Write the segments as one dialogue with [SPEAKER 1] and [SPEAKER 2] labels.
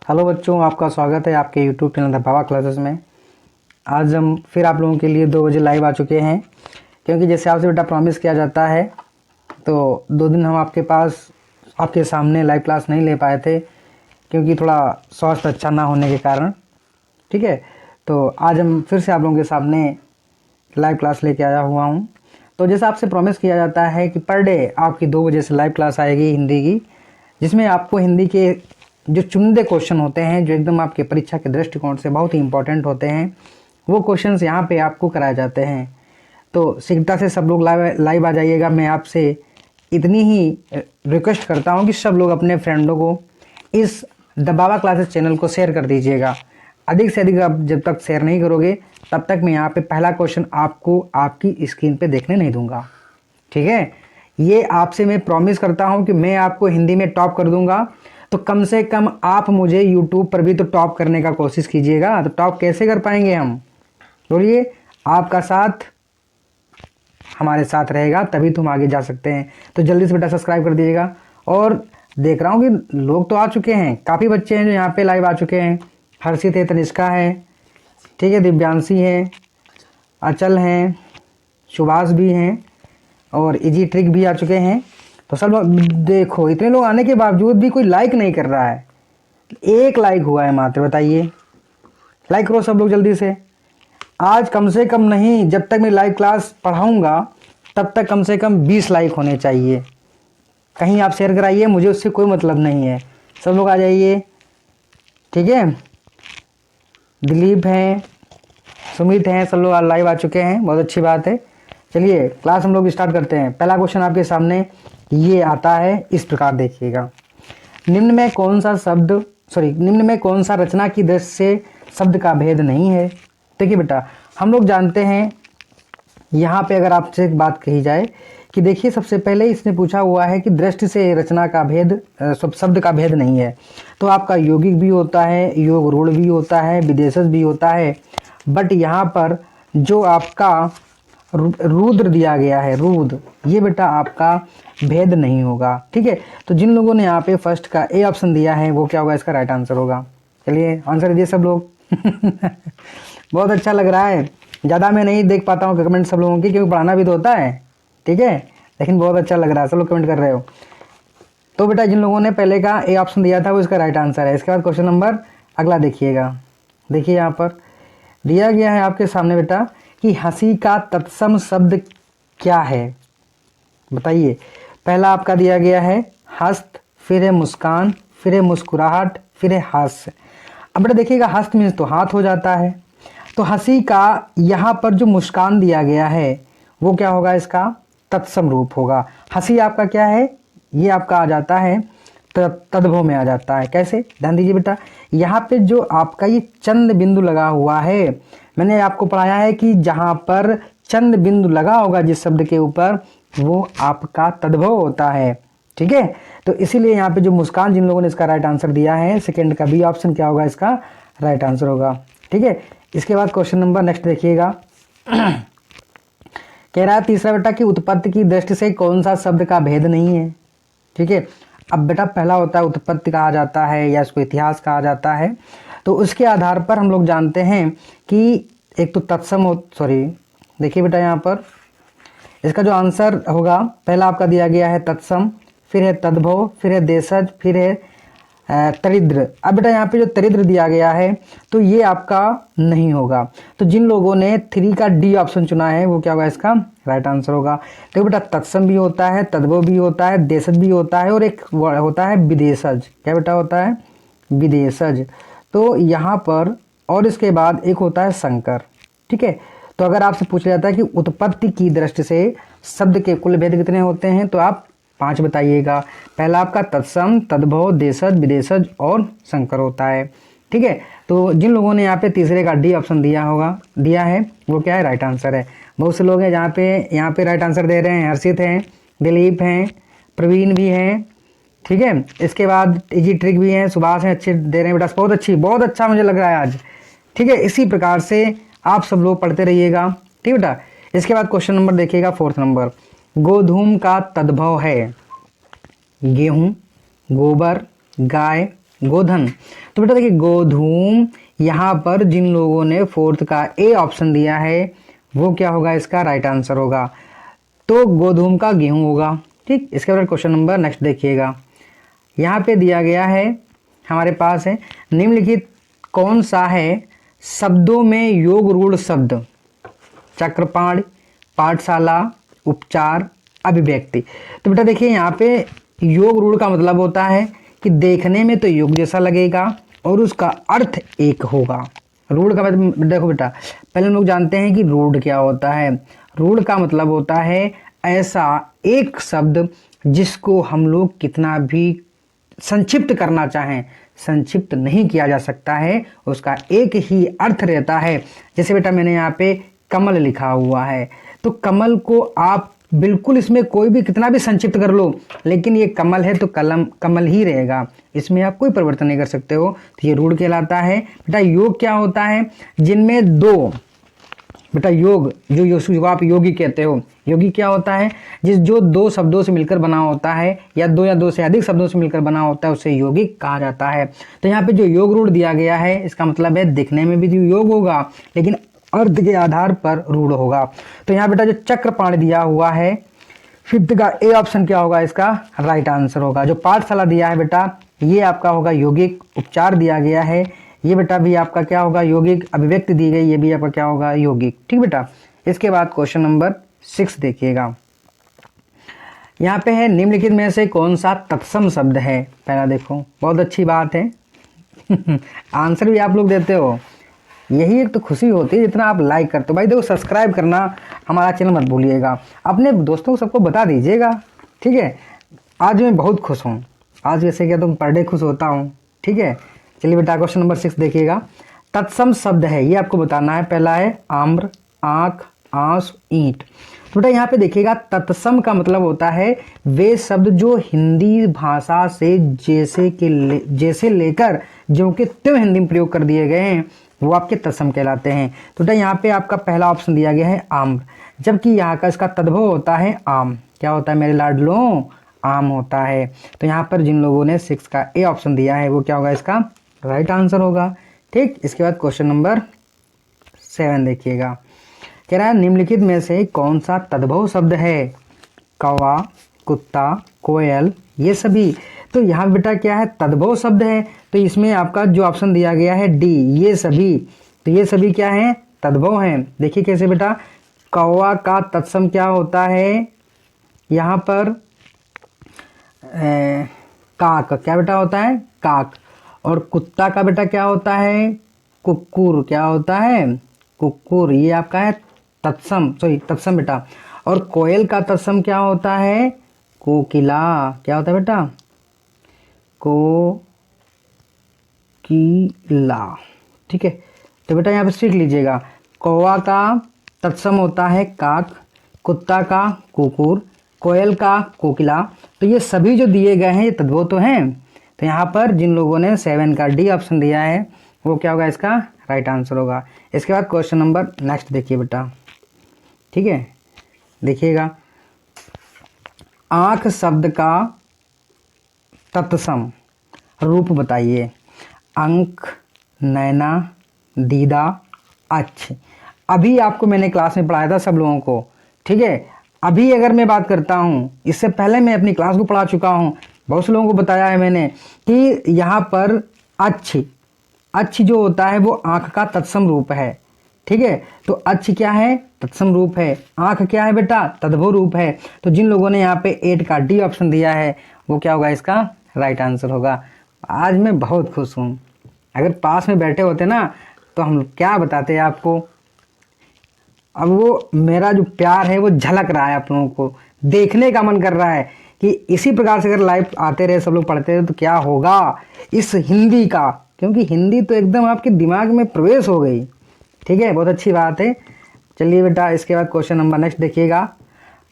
[SPEAKER 1] Hello बच्चों, आपका स्वागत है आपके YouTube channel the Baba classes में। आज हम फिर आप लोगों के लिए 2 बजे लाइव आ चुके हैं, क्योंकि जैसे आपसे बेटा प्रॉमिस किया जाता है तो 2 दिन हम आपके पास आपके सामने लाइव क्लास नहीं ले पाए थे, क्योंकि थोड़ा स्वास्थ्य अच्छा ना होने के कारण। ठीक है, तो आज हम फिर से आप लोगों के सामने लाइव क्लास लेके आया हुआ हूँ। तो जैसा आपसे प्रॉमिस किया जाता है कि पर डे आपकी 2 बजे से लाइव क्लास आएगी हिंदी की, जिसमें आपको हिंदी के जो चुनिंदे क्वेश्चन होते हैं, जो एकदम आपके परीक्षा के दृष्टिकोण से बहुत ही इंपॉर्टेंट होते हैं, वो क्वेश्चंस यहाँ पे आपको कराए जाते हैं। तो शीघ्रता से सब लोग लाइव आ जाइएगा। मैं आपसे इतनी ही रिक्वेस्ट करता हूँ कि सब लोग अपने फ्रेंडों को इस द बाबा क्लासेस चैनल को शेयर कर दीजिएगा। अधिक से अधिक आप जब तक शेयर नहीं करोगे तब तक मैं यहाँ पे पहला क्वेश्चन आपको आपकी स्क्रीन पे देखने नहीं दूंगा। ठीक है, ये आपसे मैं प्रॉमिस करता हूँ कि मैं आपको हिंदी में टॉप कर दूंगा। तो कम से कम आप मुझे यूट्यूब पर भी तो टॉप करने का कोशिश कीजिएगा। तो टॉप कैसे कर पाएंगे हम? बोलिए, आपका साथ हमारे साथ रहेगा तभी तो हम आगे जा सकते हैं। तो जल्दी से बेटा सब्सक्राइब कर दीजिएगा। और देख रहा हूँ कि लोग तो आ चुके हैं, काफ़ी बच्चे हैं जो यहाँ पे लाइव आ चुके हैं। हर्षित है, तनिष्का है, ठीक है, दिव्यांशी है, अचल हैं, सुभाष भी हैं और इजी ट्रिक भी आ चुके हैं। तो सब लोग देखो, इतने लोग आने के बावजूद भी कोई लाइक नहीं कर रहा है। 1 लाइक हुआ है मात्र, बताइए। लाइक करो सब लोग जल्दी से। आज कम से कम नहीं, जब तक मैं लाइव क्लास पढ़ाऊंगा तब तक कम से कम 20 लाइक होने चाहिए। कहीं आप शेयर कराइए, मुझे उससे कोई मतलब नहीं है। सब लोग आ जाइए, ठीक है। दिलीप हैं, सुमित हैं, सब लोग लाइव आ चुके हैं, बहुत अच्छी बात है। चलिए क्लास हम लोग स्टार्ट करते हैं। पहला क्वेश्चन आपके सामने ये आता है, इस प्रकार देखिएगा। निम्न में कौन सा रचना की दृष्टि से शब्द का भेद नहीं है? देखिए बेटा, हम लोग जानते हैं, यहाँ पे अगर आपसे एक बात कही जाए कि देखिए, सबसे पहले इसने पूछा हुआ है कि दृष्टि से रचना का भेद शब्द का भेद नहीं है। तो आपका यौगिक भी होता है, योग रूढ़ भी होता है, विदेशज भी होता है, बट यहाँ पर जो आपका रुद्र दिया गया है, रुद्र, ये बेटा आपका भेद नहीं होगा। ठीक है, तो जिन लोगों ने यहाँ पे फर्स्ट का ए ऑप्शन दिया है वो क्या होगा? इसका राइट आंसर होगा। चलिए आंसर दीजिए सब लोग। बहुत अच्छा लग रहा है। ज़्यादा मैं नहीं देख पाता हूँ कमेंट सब लोगों की, क्योंकि पढ़ाना भी तो होता है। ठीक है, लेकिन बहुत अच्छा लग रहा है, सब लोग कमेंट कर रहे हो। तो बेटा जिन लोगों ने पहले का ए ऑप्शन दिया था वो इसका राइट आंसर है। इसके बाद क्वेश्चन नंबर अगला देखिएगा। देखिए यहाँ पर दिया गया है आपके सामने बेटा कि हंसी का तत्सम शब्द क्या है? बताइए। पहला आपका दिया गया है हस्त, फिर है मुस्कान, फिर है मुस्कुराहट, फिर है हास्य। अब बेटा देखिएगा, हस्त मीन्स तो हाथ हो जाता है। तो हंसी का यहाँ पर जो मुस्कान दिया गया है वो क्या होगा? इसका तत्सम रूप होगा। हंसी आपका क्या है? ये आपका आ जाता है तद्भव में आ जाता है। कैसे? ध्यान दीजिए बेटा, यहाँ पे जो आपका ये चंद बिंदु लगा हुआ है, मैंने आपको पढ़ाया है कि जहाँ पर चंद बिंदु लगा होगा जिस शब्द के ऊपर, वो आपका तद्भव होता है। ठीक है, तो इसीलिए यहाँ पे जो मुस्कान, जिन लोगों ने इसका राइट आंसर दिया है, सेकंड का बी ऑप्शन क्या होगा? इसका राइट आंसर होगा। ठीक है, इसके बाद क्वेश्चन नंबर नेक्स्ट देखिएगा। कह रहा है तीसरा बेटा कि उत्पत्ति की दृष्टि से कौन सा शब्द का भेद नहीं है? ठीक है, अब बेटा पहला होता है उत्पत्ति कहा जाता है या इसको इतिहास कहा जाता है। तो उसके आधार पर हम लोग जानते हैं कि एक तो तत्सम हो, सॉरी देखिए बेटा, यहाँ पर इसका जो आंसर होगा, पहला आपका दिया गया है तत्सम, फिर है तद्भव, फिर है देशज, फिर है तरिद्र। अब बेटा यहाँ पे जो तरिद्र दिया गया है तो ये आपका नहीं होगा। तो जिन लोगों ने 3 का डी ऑप्शन चुना है वो क्या होगा? इसका राइट आंसर होगा। तो बेटा तत्सम भी होता है, तद्भव भी होता है, देशज भी होता है, और एक होता है विदेशज। क्या बेटा होता है? विदेशज। तो यहाँ पर, और इसके बाद एक होता है संकर। ठीक है, तो अगर आपसे पूछा जाता है कि उत्पत्ति की दृष्टि से शब्द के कुल भेद कितने होते हैं, तो आप 5 बताइएगा। पहला आपका तत्सम, तद्भव, देशज, विदेशज और संकर होता है। ठीक है, तो जिन लोगों ने यहाँ पे तीसरे का डी ऑप्शन दिया है वो क्या है? राइट आंसर है। बहुत से लोग हैं यहाँ पे राइट आंसर दे रहे हैं। हर्षित हैं, दिलीप हैं, प्रवीण भी हैं। ठीक है, इसके बाद इजी ट्रिक भी हैं, सुभाष हैं, अच्छे दे रहे हैं बेटा, बहुत अच्छा मुझे लग रहा है आज। ठीक है, इसी प्रकार से आप सब लोग पढ़ते रहिएगा। ठीक बेटा, इसके बाद क्वेश्चन नंबर देखिएगा, 4th नंबर। गोधूम का तद्भव है गेहूं, गोबर, गाय, गोधन। तो बेटा देखिए गोधूम, यहाँ पर जिन लोगों ने फोर्थ का ए ऑप्शन दिया है वो क्या होगा, इसका राइट आंसर होगा। तो गोधूम का गेहूं होगा। ठीक, इसके बाद क्वेश्चन नंबर नेक्स्ट देखिएगा। यहाँ पे दिया गया है, हमारे पास है, निम्नलिखित कौन सा है शब्दों में योग रूढ़ शब्द? चक्रपाण, पाठशाला, उपचार, अभिव्यक्ति। तो बेटा देखिए यहाँ पे योग रूढ़ का मतलब होता है कि देखने में तो योग जैसा लगेगा और उसका अर्थ एक होगा। रूढ़ का मतलब देखो बेटा, पहले हम लोग जानते हैं कि रूढ़ क्या होता है। रूढ़ का मतलब होता है ऐसा एक शब्द जिसको हम लोग कितना भी संक्षिप्त करना चाहें संक्षिप्त नहीं किया जा सकता है, उसका एक ही अर्थ रहता है। जैसे बेटा मैंने यहाँ पे कमल लिखा हुआ है, तो कमल को आप बिल्कुल इसमें कोई भी कितना भी संक्षिप्त कर लो, लेकिन ये कमल है तो कमल ही रहेगा, इसमें आप कोई परिवर्तन नहीं कर सकते हो। तो ये रूढ़ कहलाता है। बेटा योग क्या होता है? जिनमें दो, बेटा योग जो आप योगी कहते हो, योगी क्या होता है? जो दो शब्दों से मिलकर बना होता है या दो से अधिक शब्दों से मिलकर बना होता है उसे योगी कहा जाता है। तो यहाँ पे जो योग रूढ़ दिया गया है इसका मतलब है दिखने में भी योग होगा लेकिन अर्थ के आधार पर रूढ़ होगा। तो यहाँ बेटा जो चक्रपाण दिया हुआ है फिफ्थ का ए ऑप्शन क्या होगा, इसका राइट आंसर होगा। जो पाठशाला दिया है बेटा ये आपका होगा यौगिक। उपचार दिया गया है ये बेटा भी आपका क्या होगा, यौगिक। अभिव्यक्ति दी गई ये भी आपका क्या होगा, यौगिक। ठीक बेटा, इसके बाद क्वेश्चन नंबर 6 देखिएगा। यहाँ पे है निम्नलिखित में से कौन सा तत्सम शब्द है? पहला देखो, बहुत अच्छी बात है आंसर भी आप लोग देते हो, यही एक तो खुशी होती है जितना आप लाइक करते हो। भाई देखो सब्सक्राइब करना हमारा चैनल मत भूलिएगा, अपने दोस्तों को सबको बता दीजिएगा। ठीक है, आज मैं बहुत खुश हूँ, आज वैसे क्या तुम पर डे खुश होता हूँ। ठीक है, चलिए बेटा क्वेश्चन नंबर 6 देखिएगा। तत्सम शब्द है ये आपको बताना है। पहला है आम्र, आँख, आंस, ईंट। तो बेटा यहाँ पे देखिएगा तत्सम का मतलब होता है वे शब्द जो हिंदी भाषा से जैसे लेकर जो कि त्यों हिंदी में प्रयोग कर दिए गए हैं वो आपके तत्सम कहलाते हैं। तो बेटा यहाँ पे आपका पहला ऑप्शन दिया गया है आम्र, जबकि यहाँ का इसका तद्भव होता है आम। क्या होता है मेरे लाडलों, आम होता है। तो यहाँ पर जिन लोगों ने 6 का ए ऑप्शन दिया है वो क्या होगा, इसका राइट आंसर होगा। ठीक, इसके बाद क्वेश्चन नंबर 7 देखिएगा। कह रहा है निम्नलिखित में से कौन सा तद्भव शब्द है? कौवा, कुत्ता, कोयल, ये सभी। तो यहाँ बेटा क्या है, तद्भव शब्द है, तो इसमें आपका जो ऑप्शन दिया गया है डी, ये सभी। तो ये सभी क्या है, तद्भव हैं। देखिए कैसे बेटा, कौवा का तत्सम क्या होता है यहाँ पर, काक। क्या बेटा होता है, काक। और कुत्ता का बेटा क्या होता है, कुक्कुर। क्या होता है, कुक्कुर। ये आपका है तत्सम, तत्सम बेटा। और कोयल का तत्सम क्या होता है, कोकिला। क्या होता है बेटा, कोकिला। ठीक है, तो बेटा यहाँ पे सीख लीजिएगा। कौवा का तत्सम होता है काक, कुत्ता का कुकुर, कोयल का कोकिला। तो ये सभी जो दिए गए हैं ये तद्भव तो हैं। तो यहाँ पर जिन लोगों ने 7 का डी ऑप्शन दिया है वो क्या होगा, इसका राइट आंसर होगा। इसके बाद क्वेश्चन नंबर नेक्स्ट देखिए बेटा। ठीक है, देखिएगा आँख शब्द का तत्सम रूप बताइए। अंक, नैना, दीदा, अच्छ। अभी आपको मैंने क्लास में पढ़ाया था सब लोगों को। ठीक है, अभी अगर मैं बात करता हूँ, इससे पहले मैं अपनी क्लास को पढ़ा चुका हूँ, बहुत से लोगों को बताया है मैंने कि यहाँ पर अच्छ जो होता है वो आँख का तत्सम रूप है। ठीक है, तो अच्छ क्या है, तत्सम रूप है। आँख क्या है बेटा, तद्भव रूप है। तो जिन लोगों ने यहाँ पे 8 का डी ऑप्शन दिया है वो क्या होगा, इसका राइट आंसर होगा। आज मैं बहुत खुश हूँ, अगर पास में बैठे होते ना तो हम क्या बताते आपको। अब वो मेरा जो प्यार है वो झलक रहा है, आप लोगों को देखने का मन कर रहा है कि इसी प्रकार से अगर लाइव आते रहे, सब लोग पढ़ते रहे तो क्या होगा इस हिंदी का, क्योंकि हिंदी तो एकदम आपके दिमाग में प्रवेश हो गई। ठीक है, बहुत अच्छी बात है। चलिए बेटा इसके बाद क्वेश्चन नंबर नेक्स्ट देखिएगा।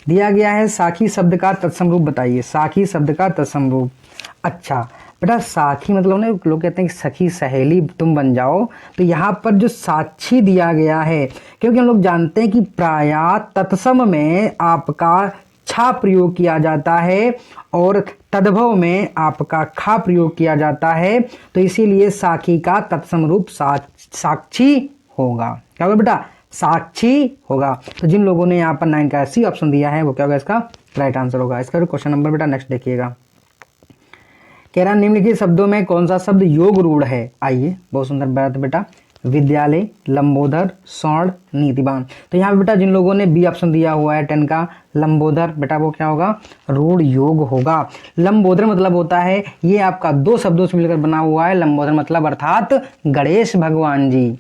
[SPEAKER 1] दिया गया है साखी शब्द का तत्सम रूप बताइए। साखी शब्द का तत्सम रूप। अच्छा बेटा, साखी मतलब ना लोग कहते हैं कि सखी सहेली तुम बन जाओ, तो यहाँ पर जो साक्षी दिया गया है, क्योंकि हम लोग जानते हैं कि प्रायः तत्सम में आपका छा प्रयोग किया जाता है और तद्भव में आपका खा प्रयोग किया जाता है, तो इसीलिए साखी का तत्सम रूप साक्षी होगा। क्या होगा बेटा? साक्षी होगा। तो जिन लोगों ने यहाँ पर 9 का सी ऑप्शन दिया है वो क्या होगा? इसका राइट आंसर होगा। इसका क्वेश्चन नंबर बेटा नेक्स्ट देखिएगा। कह रहा निम्नलिखित शब्दों में कौन सा शब्द योग रूढ़ है? आइए, बहुत सुंदर बात बेटा। विद्यालय, लंबोदर, स्वर्ण, नीतिवान। तो यहाँ पे बेटा जिन लोगों ने बी ऑप्शन दिया हुआ है 10 का लंबोदर, बेटा वो क्या होगा? रूढ़ योग होगा। लंबोदर मतलब होता है, ये आपका 2 शब्दों से मिलकर बना हुआ है। लंबोदर मतलब अर्थात गणेश भगवान जी।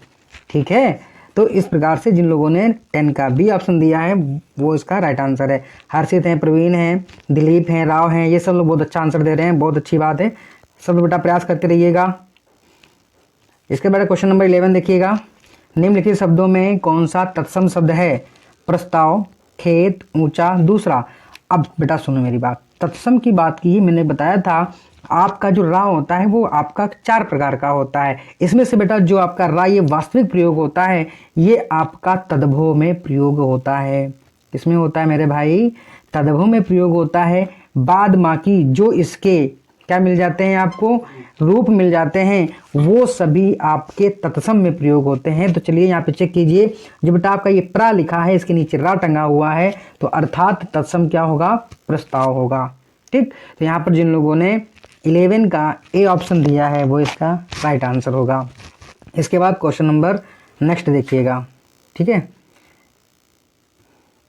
[SPEAKER 1] ठीक है, तो इस प्रकार से जिन लोगों ने 10 का बी ऑप्शन दिया है वो इसका राइट आंसर है। हर्षित हैं, प्रवीण हैं, दिलीप हैं, राव हैं, ये सब लोग बहुत अच्छा आंसर दे रहे हैं, बहुत अच्छी बात है। सब बेटा प्रयास करते रहिएगा। इसके बाद क्वेश्चन नंबर 11 देखिएगा। निम्नलिखित शब्दों में कौन सा तत्सम शब्द है? प्रस्ताव, खेत, ऊंचा, दूसरा। अब बेटा सुनो मेरी बात, तत्सम की बात की मैंने बताया था, आपका जो रा होता है वो आपका 4 प्रकार का होता है। इसमें से बेटा जो आपका रा ये वास्तविक प्रयोग होता है, ये आपका तद्भव में प्रयोग होता है। किसमें होता है मेरे भाई? तद्भव में प्रयोग होता है। बाद बाकी जो इसके क्या मिल जाते हैं आपको? रूप मिल जाते हैं, वो सभी आपके तत्सम में प्रयोग होते हैं। तो चलिए यहाँ पे चेक कीजिए, जो बेटा आपका ये प्रा लिखा है इसके नीचे रा टंगा हुआ है, तो अर्थात तत्सम क्या होगा? प्रस्ताव होगा। ठीक, तो यहाँ पर जिन लोगों ने 11 का ए ऑप्शन दिया है वो इसका राइट आंसर होगा। इसके बाद क्वेश्चन नंबर नेक्स्ट देखिएगा। ठीक है,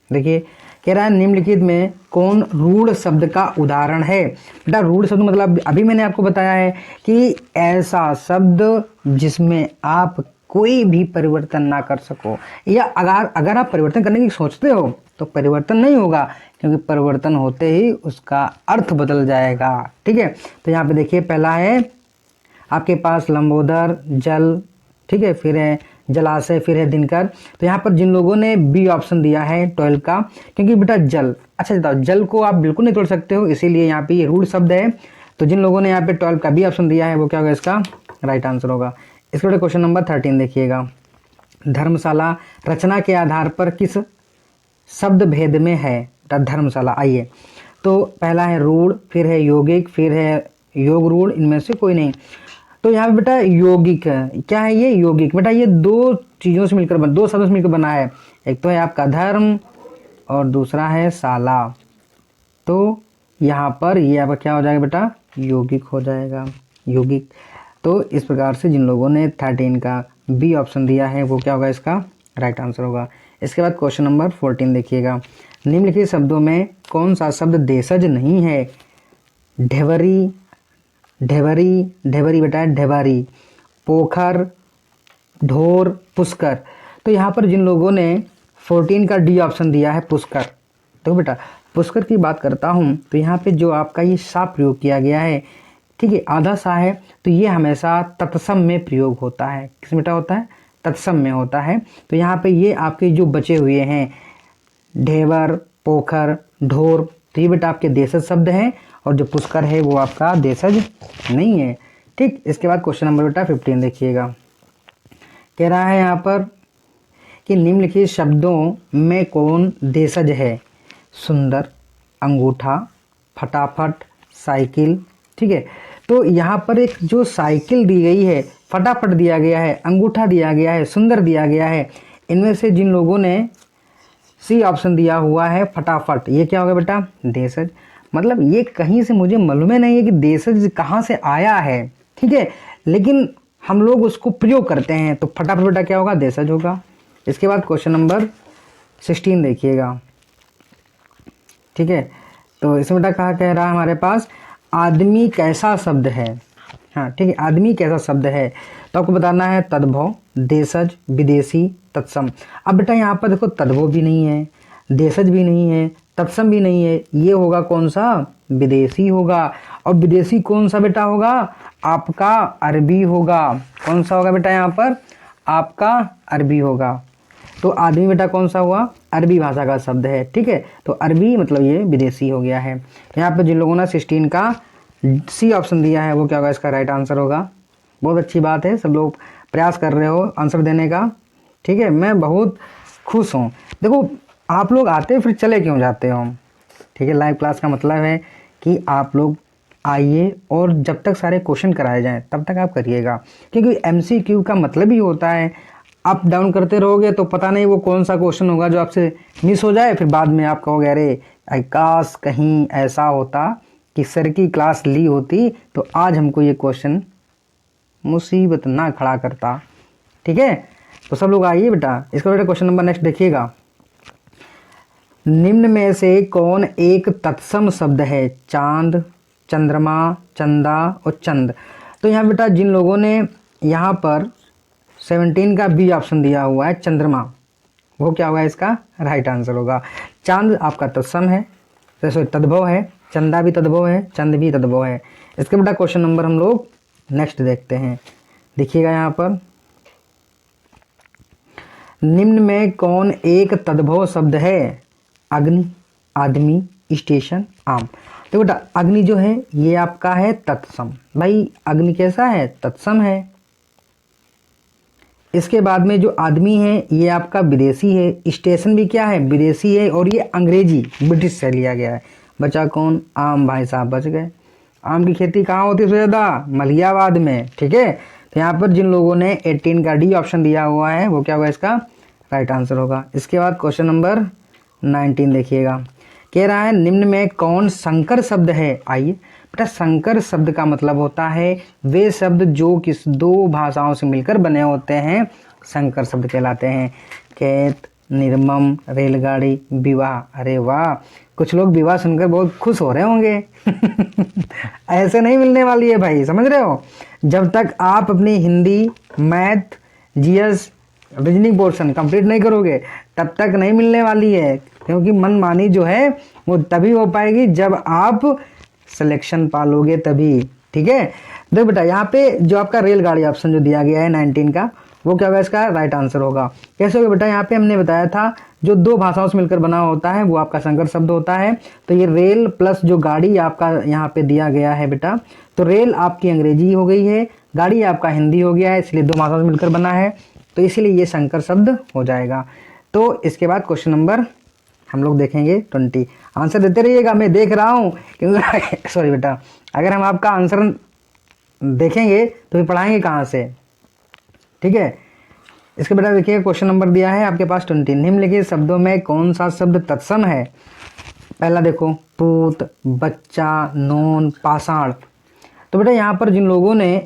[SPEAKER 1] देखिए कह रहा है निम्नलिखित में कौन रूढ़ शब्द का उदाहरण है? बेटा रूढ़ शब्द मतलब अभी मैंने आपको बताया है कि ऐसा शब्द जिसमें आप कोई भी परिवर्तन ना कर सको, या अगर आप परिवर्तन करने की सोचते हो तो परिवर्तन नहीं होगा, क्योंकि परिवर्तन होते ही उसका अर्थ बदल जाएगा। ठीक है, तो यहाँ पे देखिए पहला है आपके पास लंबोदर, जल, ठीक है, फिर है जलाशय, फिर है दिनकर। तो यहाँ पर जिन लोगों ने बी ऑप्शन दिया है 12 का, क्योंकि बेटा जल, अच्छा बताओ, जल को आप बिल्कुल नहीं तोड़ सकते हो, इसीलिए यहाँ पे ये रूढ़ शब्द है। तो जिन लोगों ने यहाँ पे 12 का बी ऑप्शन दिया है वो क्या होगा? इसका राइट आंसर होगा। इसके बाद क्वेश्चन नंबर 13 देखिएगा। धर्मशाला रचना के आधार पर किस शब्द भेद में है? धर्मशाला। आइए, तो पहला है रूढ़, फिर है यौगिक, फिर है योग रूढ़, इनमें से कोई नहीं। तो यहाँ पे बेटा यौगिक है। क्या है ये? यौगिक। बेटा ये 2 चीज़ों से मिलकर 2 शब्दों से मिलकर बना है। एक तो है आपका धर्म और दूसरा है शाला। तो यहाँ पर ये आपका क्या हो जाएगा बेटा? यौगिक हो जाएगा, यौगिक। तो इस प्रकार से जिन लोगों ने 13 का बी ऑप्शन दिया है वो क्या होगा? इसका राइट आंसर होगा। इसके बाद क्वेश्चन नंबर 14 देखिएगा। निम्नलिखित शब्दों में कौन सा शब्द देशज नहीं है? ढेवरी, ढेवरी, ढेवरी बेटा ढेवारी, पोखर, ढोर, पुष्कर। तो यहाँ पर जिन लोगों ने 14 का डी ऑप्शन दिया है पुष्कर, तो बेटा पुष्कर की बात करता हूँ, तो यहाँ पे जो आपका ये सा प्रयोग किया गया है, ठीक है, आधा सा है, तो ये हमेशा तत्सम में प्रयोग होता है। किस बेटा होता है? तत्सम में होता है। तो यहाँ पे ये आपके जो बचे हुए हैं ढेवर, पोखर, ढोर, तो ये बेटा आपके देशज शब्द हैं, और जो पुष्कर है वो आपका देशज नहीं है। ठीक, इसके बाद क्वेश्चन नंबर बेटा 15 देखिएगा। कह रहा है यहाँ पर कि निम्नलिखित शब्दों में कौन देशज है? सुंदर, अंगूठा, फटाफट, साइकिल। ठीक है, तो यहाँ पर एक जो साइकिल दी गई है, फटाफट दिया गया है, अंगूठा दिया गया है, सुंदर दिया गया है, इनमें से जिन लोगों ने सी ऑप्शन दिया हुआ है फटाफट, ये क्या होगा बेटा? देशज। मतलब ये कहीं से मुझे मालूम नहीं है कि देशज कहाँ से आया है, ठीक है, लेकिन हम लोग उसको प्रयोग करते हैं, तो फटाफट बेटा क्या होगा? देशज होगा। इसके बाद क्वेश्चन नंबर 16 देखिएगा। ठीक है, तो इसमें बेटा कहा कह रहा है हमारे पास आदमी कैसा शब्द है? हाँ ठीक है, आदमी कैसा शब्द है, तो आपको बताना है तद्भव, देशज, विदेशी, तत्सम। अब बेटा यहाँ पर देखो तद्भव भी नहीं है, देशज भी नहीं है, तत्सम भी नहीं है, ये होगा कौन सा? विदेशी होगा। और विदेशी कौन सा बेटा होगा? आपका अरबी होगा। कौन सा होगा बेटा? यहाँ पर आपका अरबी होगा। तो आदमी बेटा कौन सा हुआ? अरबी भाषा का शब्द है। ठीक है, तो अरबी मतलब ये विदेशी हो गया है। तो यहाँ पर जिन लोगों ने 16 का सी ऑप्शन दिया है वो क्या होगा? इसका राइट आंसर होगा। बहुत अच्छी बात है, सब लोग प्रयास कर रहे हो आंसर देने का। ठीक है, मैं बहुत खुश हूँ। देखो आप लोग आते फिर चले क्यों जाते हो? ठीक है, लाइव क्लास का मतलब है कि आप लोग आइए और जब तक सारे क्वेश्चन कराए जाएं तब तक आप करिएगा, क्योंकि MCQ का मतलब ही होता है अप डाउन करते रहोगे तो पता नहीं वो कौन सा क्वेश्चन होगा जो आपसे मिस हो जाए, फिर बाद में आप कहोगे अरे काश कहीं ऐसा होता कि सर की क्लास ली होती तो आज हमको ये क्वेश्चन मुसीबत ना खड़ा करता। ठीक है, तो सब लोग आइए बेटा। इसका बेटा क्वेश्चन नंबर नेक्स्ट देखिएगा, निम्न में से कौन एक तत्सम शब्द है? चांद, चंद्रमा, चंदा और चंद। तो यहाँ बेटा जिन लोगों ने यहाँ पर 17 का बी ऑप्शन दिया हुआ है चंद्रमा, वो क्या होगा? इसका राइट आंसर होगा। चांद आपका तत्सम है, सॉरी तद्भव है, चंदा भी तद्भव है, चंद भी तद्भव है। इसके बेटा क्वेश्चन नंबर हम लोग नेक्स्ट देखते हैं। देखिएगा यहाँ पर, निम्न में कौन एक तद्भव शब्द है? अग्नि, आदमी, स्टेशन, आम। तो बेटा अग्नि जो है ये आपका है तत्सम। भाई अग्नि कैसा है? तत्सम है। इसके बाद में जो आदमी है ये आपका विदेशी है, स्टेशन भी क्या है? विदेशी है, और ये अंग्रेजी ब्रिटिश से लिया गया है। बचा कौन? आम। भाई साहब बच गए। आम की खेती कहाँ होती है सबसे ज़्यादा? मलियाबाद में। ठीक है, तो यहाँ पर जिन लोगों ने 18 का डी ऑप्शन दिया हुआ है वो क्या होगा? इसका राइट आंसर होगा। इसके बाद क्वेश्चन नंबर 19 देखिएगा, कह रहा है निम्न में कौन संकर शब्द है? आइए बेटा, संकर शब्द का मतलब होता है वे शब्द जो किस दो भाषाओं से मिलकर बने होते हैं, संकर शब्द कहलाते हैं। खेत, निर्मम, रेलगाड़ी, विवाह। अरे वाह, कुछ लोग विवाह सुनकर बहुत खुश हो रहे होंगे ऐसे नहीं मिलने वाली है भाई, समझ रहे हो? जब तक आप अपनी Hindi, math, GS, reasoning portion complete नहीं करोगे तब तक नहीं मिलने वाली है, क्योंकि मनमानी जो है वो तभी हो पाएगी जब आप सिलेक्शन पालोगे तभी। ठीक है, देखो बेटा यहाँ पे जो आपका रेलगाड़ी ऑप्शन जो दिया गया है 19 का, वो क्या होगा? इसका राइट आंसर होगा। कैसे होगा बेटा? यहाँ पे हमने बताया था जो दो भाषाओं से मिलकर बना होता है वो आपका संकर शब्द होता है। तो ये रेल प्लस जो गाड़ी आपका यहाँ पे दिया गया है बेटा, तो रेल आपकी अंग्रेजी हो गई है, गाड़ी आपका हिंदी हो गया है, इसलिए दो भाषाओं से मिलकर बना है, तो इसीलिए ये संकर शब्द हो जाएगा। तो इसके बाद क्वेश्चन नंबर हम लोग देखेंगे 20। आंसर देते रहिएगा, मैं देख रहा हूँ क्योंकि सॉरी बेटा, अगर हम आपका आंसर देखेंगे तो फिर पढ़ाएंगे कहाँ से? ठीक है, इसके बेटा देखिए क्वेश्चन नंबर दिया है आपके पास 20, निम्नलिखित शब्दों में कौन सा शब्द तत्सम है? पहला देखो, पूत, बच्चा, नोन, पाषाण। तो बेटा यहाँ पर जिन लोगों ने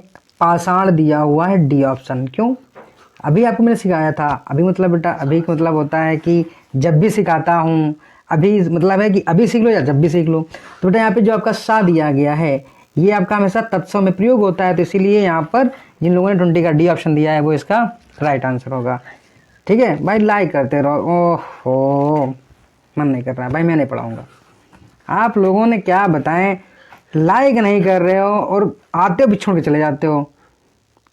[SPEAKER 1] पाषाण दिया हुआ है डी ऑप्शन, क्यों? अभी आपको मैंने सिखाया था। अभी मतलब बेटा, अभी का मतलब होता है कि जब भी सिखाता हूँ, अभी मतलब है कि अभी सीख लो या जब भी सीख लो। तो बेटा यहाँ पे जो आपका सा दिया गया है ये आपका हमेशा तत्सम में प्रयोग होता है, तो इसीलिए यहाँ पर जिन लोगों ने 20 का डी ऑप्शन दिया है वो इसका राइट आंसर होगा। ठीक है भाई, लाइक करते रहो। ओहो, मन नहीं कर रहा है भाई, मैं नहीं पढ़ाऊँगा। आप लोगों ने क्या बताएं, लाइक नहीं कर रहे हो और आते हो छोड़ के चले जाते हो,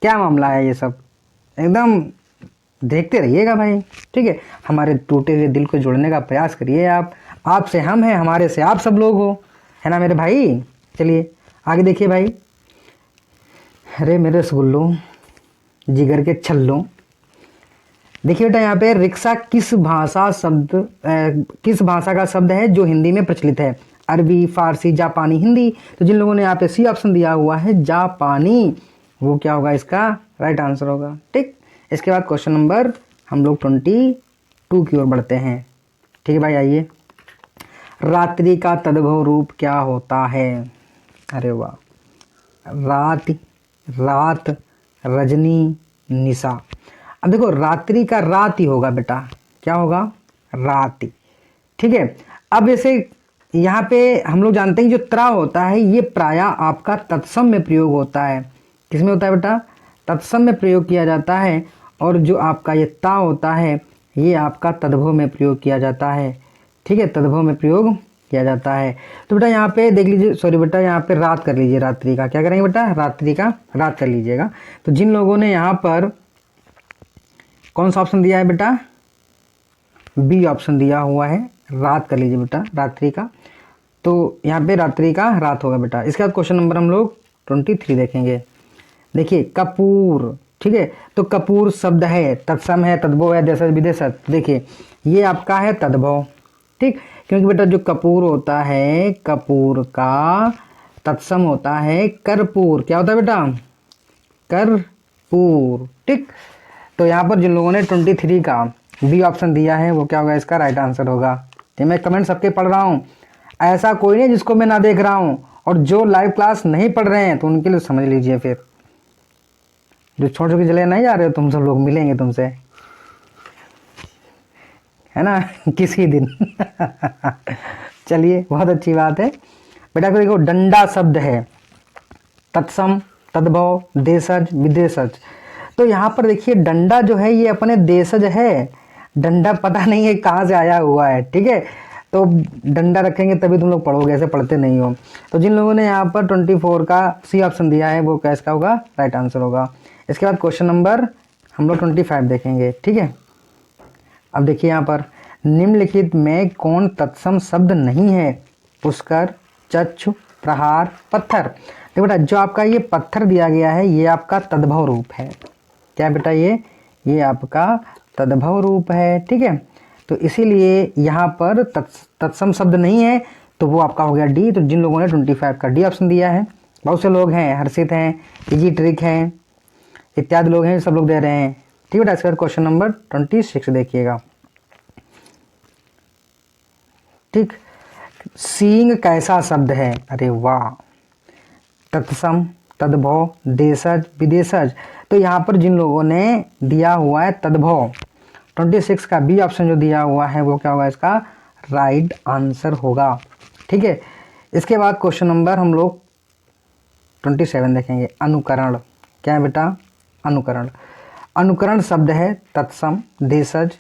[SPEAKER 1] क्या मामला है ये सब? एकदम देखते रहिएगा भाई। ठीक है, हमारे टूटे हुए दिल को जोड़ने का प्रयास करिए आप। आपसे हम हैं, हमारे से आप सब लोग हो, है ना मेरे भाई? चलिए आगे देखिए भाई। अरे मेरे रसगुल्लो, जिगर के छल्लो, देखिए बेटा यहाँ पे रिक्शा किस भाषा का शब्द है जो हिंदी में प्रचलित है? अरबी, फारसी, जापानी, हिंदी। तो जिन लोगों ने यहाँ पे सी ऑप्शन दिया हुआ है जापानी, वो क्या होगा? इसका राइट आंसर होगा। ठीक, इसके बाद क्वेश्चन नंबर हम लोग 22 की ओर बढ़ते हैं। ठीक है भाई, आइए। रात्रि का तद्भव रूप क्या होता है? अरे वाह, रात, रजनी, निशा। अब देखो रात्रि का रात ही होगा बेटा, क्या होगा? रात ही। ठीक है, अब जैसे यहाँ पे हम लोग जानते हैं जो त्रा होता है ये प्रायः आपका तत्सम में प्रयोग होता है। किसमें होता है बेटा? तत्सम में प्रयोग किया जाता है। और जो आपका ये ता होता है ये आपका तद्भव में प्रयोग किया जाता है। ठीक है, तद्भव में प्रयोग किया जाता है। तो बेटा यहाँ पे देख लीजिए, सॉरी बेटा यहाँ पे रात कर लीजिए, रात्रि का क्या करेंगे बेटा? रात्रि का रात कर लीजिएगा। तो जिन लोगों ने यहाँ पर कौन सा ऑप्शन दिया है बेटा? बी ऑप्शन दिया हुआ है, रात कर लीजिए बेटा, रात्रि का। तो यहाँ पे रात्रि का रात होगा बेटा। इसके बाद क्वेश्चन नंबर हम लोग 23 देखेंगे। देखिए कपूर, ठीक है, तो कपूर शब्द है, तत्सम है, तद्भव है, देशज विदेशज। देखिए ये आपका है तद्भव। ठीक, क्योंकि बेटा जो कपूर होता है, कपूर का तत्सम होता है कर्पूर। क्या होता है बेटा? कर्पूर। ठीक, तो यहाँ पर जिन लोगों ने 23 का बी ऑप्शन दिया है वो क्या होगा? इसका राइट आंसर होगा। ये मैं कमेंट सबके पढ़ रहा हूँ, ऐसा कोई नहीं जिसको मैं ना देख रहा हूँ। और जो लाइव क्लास नहीं पढ़ रहे हैं तो उनके लिए समझ लीजिए, फिर जो छोड़ छोड़ के चले नहीं जा रहे हो, तुम सब लोग मिलेंगे तुमसे, है ना, किसी दिन। चलिए, बहुत अच्छी बात है बेटा। को देखो, डंडा शब्द है, तत्सम, तद्भव, देशज, विदेशज। तो यहाँ पर देखिए डंडा जो है ये अपने देशज है। डंडा पता नहीं है कहाँ से आया हुआ है, ठीक है। तो डंडा रखेंगे तभी तुम लोग पढ़ोगे, ऐसे पढ़ते नहीं हो। तो जिन लोगों ने यहाँ पर 24 का सी ऑप्शन दिया है वो कैसा होगा? राइट आंसर होगा। इसके बाद क्वेश्चन नंबर हम लोग 25 देखेंगे, ठीक है। अब देखिए यहाँ पर, निम्नलिखित में कौन तत्सम शब्द नहीं है? पुष्कर, चक्षु, प्रहार, पत्थर। देखो बेटा, जो आपका ये पत्थर दिया गया है ये आपका तद्भव रूप है। क्या बेटा? ये आपका तद्भव रूप है, ठीक है। तो इसीलिए यहाँ पर तत्सम शब्द नहीं है, तो वो आपका हो गया डी। तो जिन लोगों ने 25 का डी ऑप्शन दिया है, बहुत से लोग हैं, हर्षित हैं, इजी ट्रिक हैं, इत्यादि लोग हैं, सब लोग दे रहे हैं, ठीक है। इसके बाद क्वेश्चन नंबर 26 देखिएगा, ठीक। सींग कैसा शब्द है? अरे वाह, तत्सम, तद्भव, देशज, विदेशज। तो यहाँ पर जिन लोगों ने दिया हुआ है तद्भव, 26 का बी ऑप्शन जो दिया हुआ है वो क्या होगा? इसका राइट आंसर होगा, ठीक है। इसके बाद क्वेश्चन नंबर हम लोग 27 देखेंगे, अनुकरण। क्या है बेटा? अनुकरण। अनुकरण शब्द है तत्सम, देशज,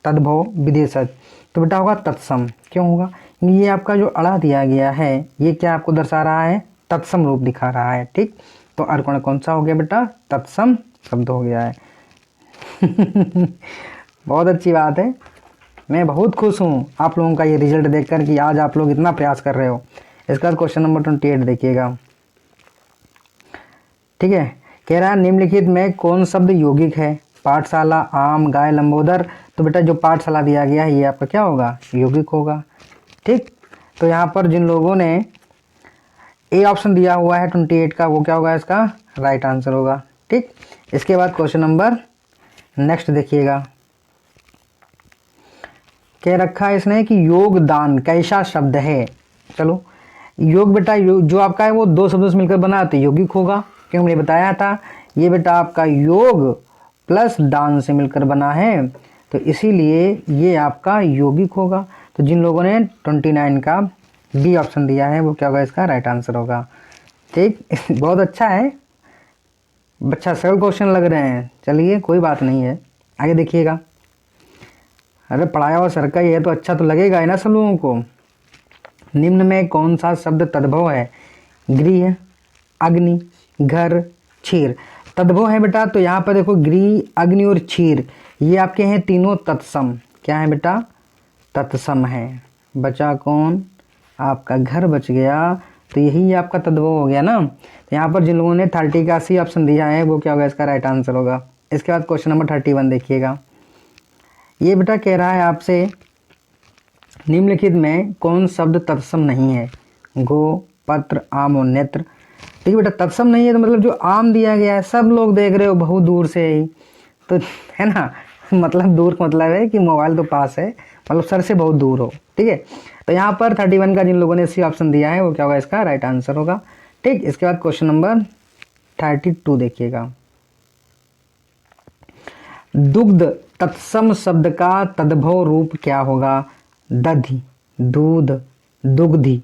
[SPEAKER 1] तद्भव, विदेशज। तो बेटा होगा तत्सम। क्यों होगा? ये आपका जो अड़ा दिया गया है ये क्या आपको दर्शा रहा है? तत्सम रूप दिखा रहा है, ठीक। तो अनुकरण कौन सा हो गया बेटा? तत्सम शब्द हो गया है। बहुत अच्छी बात है, मैं बहुत खुश हूँ आप लोगों का ये रिजल्ट देखकर कि आज आप लोग इतना प्रयास कर रहे हो। इसके बाद क्वेश्चन नंबर 28 देखिएगा, ठीक है। कह रहा है निम्नलिखित में कौन शब्द यौगिक है? पाठशाला, आम, गाय, लंबोदर। तो बेटा जो पाठशाला दिया गया है ये आपका क्या होगा? यौगिक होगा, ठीक। तो यहाँ पर जिन लोगों ने ए ऑप्शन दिया हुआ है 28 का वो क्या होगा? इसका राइट आंसर होगा, ठीक। इसके बाद क्वेश्चन नंबर नेक्स्ट देखिएगा, कह रखा है इसने कि योगदान कैसा शब्द है? चलो, योग बेटा जो आपका है वो दो शब्दों से मिलकर बना तो यौगिक होगा। क्यों? मैंने बताया था ये बेटा आपका योग प्लस दान से मिलकर बना है, तो इसीलिए ये आपका यौगिक होगा। तो जिन लोगों ने 29 का बी ऑप्शन दिया है वो क्या होगा? इसका राइट आंसर होगा, ठीक। बहुत अच्छा है बच्चा, सरल क्वेश्चन लग रहे हैं। चलिए कोई बात नहीं है, आगे देखिएगा। अरे पढ़ाया हुआ सर का ही है तो अच्छा तो लगेगा ही ना सब लोगों को। निम्न में कौन सा शब्द तद्भव है? गृह, अग्नि, घर, क्षीर। तद्भव है बेटा, तो यहाँ पर देखो गृह, अग्नि और क्षीर ये आपके हैं तीनों तत्सम। क्या है बेटा? तत्सम है। बचा कौन? आपका घर बच गया, तो यही आपका तद्भव हो गया ना। तो यहाँ पर जिन लोगों ने 30 का सी ऑप्शन दिया है वो क्या होगा? इसका राइट आंसर होगा। इसके बाद क्वेश्चन नंबर 31 देखिएगा, ये बेटा कह रहा है आपसे निम्नलिखित में कौन शब्द तत्सम नहीं है? गो, पत्र, आम और नेत्र। ठीक है बेटा, तत्सम नहीं है तो मतलब जो आम दिया गया है सब लोग देख रहे हो बहुत दूर से ही, तो है ना, मतलब दूर का मतलब है कि मोबाइल तो पास है, मतलब सर से बहुत दूर हो, ठीक है। तो यहाँ पर 31 का जिन लोगों ने सी ऑप्शन दिया है वो क्या होगा? इसका राइट आंसर होगा, ठीक। इसके बाद क्वेश्चन नंबर 32 देखिएगा, दुग्ध तत्सम शब्द का तद्भव रूप क्या होगा? दधि, दूध, दुग्धि,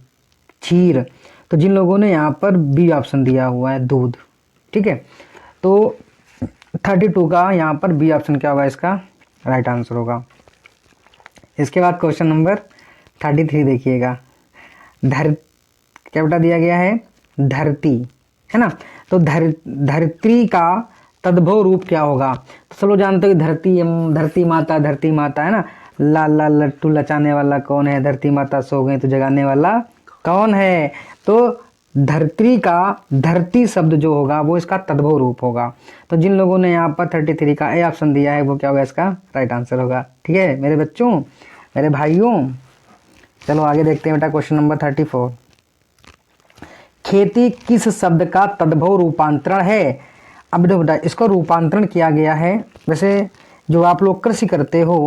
[SPEAKER 1] क्षीर। तो जिन लोगों ने यहाँ पर बी ऑप्शन दिया हुआ है दूध, ठीक है, तो 32 का यहाँ पर बी ऑप्शन क्या होगा? इसका राइट आंसर होगा। इसके बाद क्वेश्चन नंबर 33 देखिएगा, क्या बेटा दिया गया है? धरती, है ना। तो धरती का तद्भव रूप क्या होगा? तो सब लोग जानते हो कि धरती माता है ना। लाला लट्टू लचाने वाला कौन है? धरती माता सो गई तो जगाने वाला कौन है? तो धरती का धरती शब्द जो होगा वो इसका तद्भव रूप होगा। तो जिन लोगों ने यहाँ पर 33 का ए ऑप्शन दिया है वो क्या होगा? इसका राइट आंसर होगा, ठीक है मेरे बच्चों, मेरे भाइयों। चलो आगे देखते हैं बेटा क्वेश्चन नंबर 34। खेती किस शब्द का तद्भव रूपांतरण है? अब देखो बेटा इसको रूपांतरण किया गया है। वैसे जो आप लोग कृषि करते हो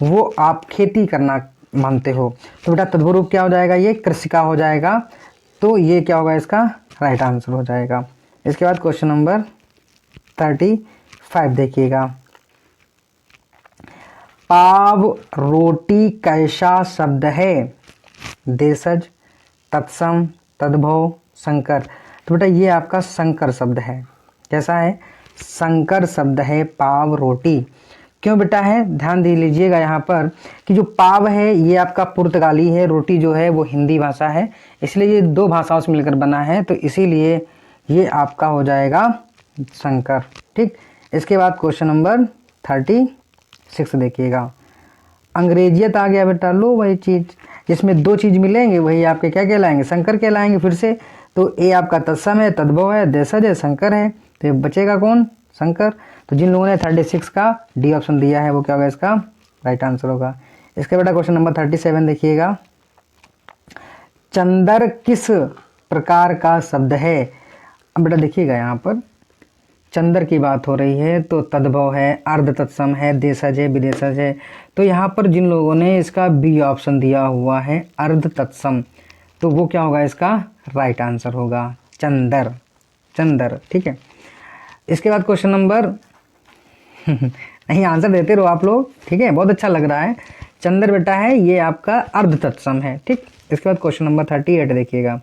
[SPEAKER 1] वो आप खेती करना मानते हो, तो बेटा तद्भव रूप क्या हो जाएगा? ये कृषि का हो जाएगा। तो ये क्या होगा? इसका राइट आंसर हो जाएगा। इसके बाद क्वेश्चन नंबर 35 देखिएगा। पाव रोटी कैसा शब्द है? देशज, तत्सम, तद्भव, संकर। तो बेटा ये आपका संकर शब्द है। कैसा है? संकर शब्द है पाव रोटी। क्यों बेटा है? ध्यान दे लीजिएगा यहाँ पर कि जो पाव है ये आपका पुर्तगाली है, रोटी जो है वो हिंदी भाषा है, इसलिए ये दो भाषाओं से मिलकर बना है, तो इसीलिए ये आपका हो जाएगा संकर। ठीक। इसके बाद क्वेश्चन नंबर 36 देखिएगा। अंग्रेजियत आ गया बेटा। लो वही चीज़ जिसमें दो चीज़ मिलेंगे वही आपके क्या कहलाएंगे? संकर कहलाएंगे। फिर से तो ए आपका तत्सम है, तद्भव है, देशज है, संकर है, तो ये बचेगा कौन? संकर। तो जिन लोगों ने 36 का डी ऑप्शन दिया है वो क्या होगा? इसका राइट आंसर होगा। इसके बेटा क्वेश्चन नंबर 37 देखिएगा। चंदर किस प्रकार का शब्द है? अब बेटा देखिएगा यहाँ पर चंदर की बात हो रही है, तो तद्भव है, अर्ध तत्सम है, देशज है, विदेशज है। तो यहाँ पर जिन लोगों ने इसका बी ऑप्शन दिया हुआ है अर्ध तत्सम, तो वो क्या होगा? इसका राइट आंसर होगा चंदर। चंदर। ठीक है। इसके बाद क्वेश्चन नंबर नहीं आंसर देते रहो आप लोग। ठीक है, बहुत अच्छा लग रहा है। चंदर बेटा है ये आपका अर्ध तत्सम है। ठीक। इसके बाद क्वेश्चन नंबर 38 देखिएगा।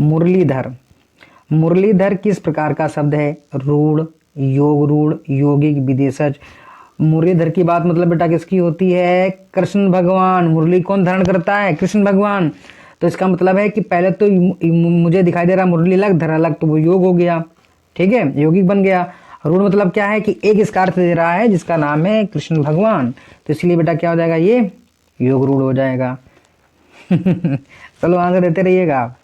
[SPEAKER 1] मुरलीधर। मुरलीधर किस प्रकार का शब्द है? रूढ़, योग रूढ़, यौगिक, विदेशज। मुरलीधर की बात मतलब बेटा किसकी होती है? कृष्ण भगवान। मुरली कौन धारण करता है? कृष्ण भगवान। तो इसका मतलब है कि पहले तो मुझे दिखाई दे रहा मुरली लग, धर अलग, तो वो योग हो गया। ठीक है, यौगिक बन गया। रूढ़ मतलब क्या है कि एक इसका अर्थ दे रहा है जिसका नाम है कृष्ण भगवान, तो इसलिए बेटा क्या हो जाएगा? ये योग रूढ़ हो जाएगा। चलो आंसर देते रहिएगा आप।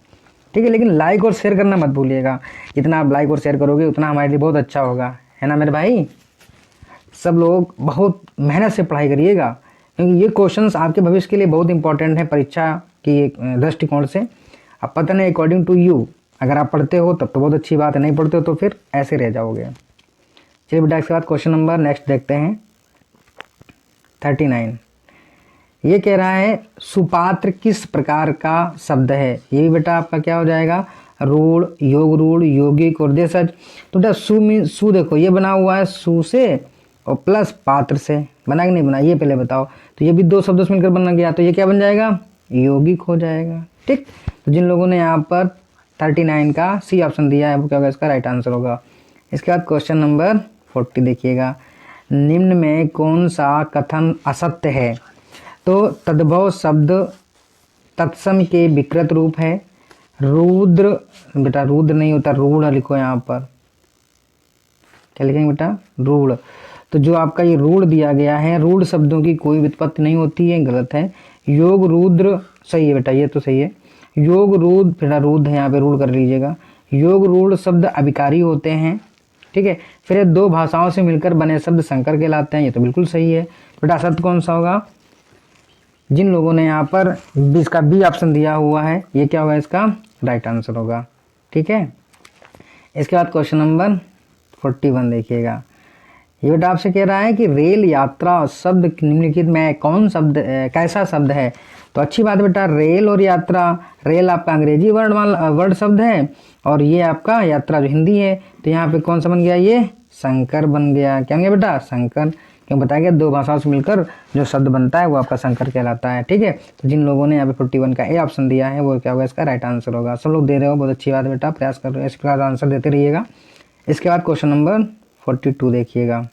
[SPEAKER 1] ठीक है, लेकिन लाइक और शेयर करना मत भूलिएगा। जितना आप लाइक और शेयर करोगे उतना हमारे लिए बहुत अच्छा होगा, है ना मेरे भाई? सब लोग बहुत मेहनत से पढ़ाई करिएगा, क्योंकि ये क्वेश्चंस आपके भविष्य के लिए बहुत इंपॉर्टेंट है परीक्षा की दृष्टिकोण से। अब पता नहीं अकॉर्डिंग टू यू, अगर आप पढ़ते हो तब तो बहुत अच्छी बात है, नहीं पढ़ते हो तो फिर ऐसे रह जाओगे। चलिए बेटा इसके बाद क्वेश्चन नंबर नेक्स्ट देखते हैं 39। ये कह रहा है सुपात्र किस प्रकार का शब्द है? ये भी बेटा आपका क्या हो जाएगा? रूढ़, योग रूढ़, यौगिक और देशज। तो बेटा सु देखो ये बना हुआ है सु से और प्लस पात्र से। बना कि नहीं बना ये पहले बताओ। तो ये भी दो शब्दों से मिलकर बन गया, तो ये क्या बन जाएगा? यौगिक हो जाएगा। ठीक। तो जिन लोगों ने यहाँ पर 39 का सी ऑप्शन दिया है वो क्या होगा? इसका राइट आंसर होगा। इसके बाद क्वेश्चन नंबर 40 देखिएगा। निम्न में कौन सा कथन असत्य है? तो तद्भव शब्द तत्सम के विकृत रूप है। रुद्र, बेटा रुद्र नहीं होता, रूढ़ लिखो यहाँ पर। क्या लिखेंगे बेटा? रूढ़। तो जो आपका ये रूढ़ दिया गया है, रूढ़ शब्दों की कोई व्युत्पत्ति नहीं होती है, गलत है। योग रुद्र सही है बेटा, ये तो सही है। योग रूढ़, बेटा रूढ़ है यहाँ पे, रूढ़ कर लीजिएगा। योग रूढ़ शब्द अभिकारी होते हैं। ठीक है। फिर ये दो भाषाओं से मिलकर बने शब्द संकर कहलाते हैं, ये तो बिल्कुल सही है। बेटा असत्य कौन सा होगा? जिन लोगों ने यहाँ पर इसका बी ऑप्शन दिया हुआ है ये क्या होगा? इसका राइट आंसर होगा। ठीक है। इसके बाद क्वेश्चन नंबर 41 देखिएगा। ये बेटा आपसे कह रहा है कि रेल यात्रा शब्द निम्नलिखित में कौन शब्द कैसा शब्द है? तो अच्छी बात बेटा, रेल और यात्रा, रेल आपका अंग्रेजी वर्ड शब्द है और ये आपका यात्रा जो हिंदी है, तो यहाँ पे कौन सा बन गया? ये संकर बन गया। क्या बन गया बेटा? संकर। क्यों बताया गया? दो भाषाओं से मिलकर जो शब्द बनता है वो आपका संकर कहलाता है। ठीक है। तो जिन लोगों ने यहाँ पे 41 का ए ऑप्शन दिया है वो क्या होगा? इसका राइट आंसर होगा। सब लोग दे रहे हो, बहुत अच्छी बात है बेटा, प्रयास कर रहे हो, इस प्रकार आंसर देते रहिएगा। इसके बाद क्वेश्चन नंबर 42 देखिएगा।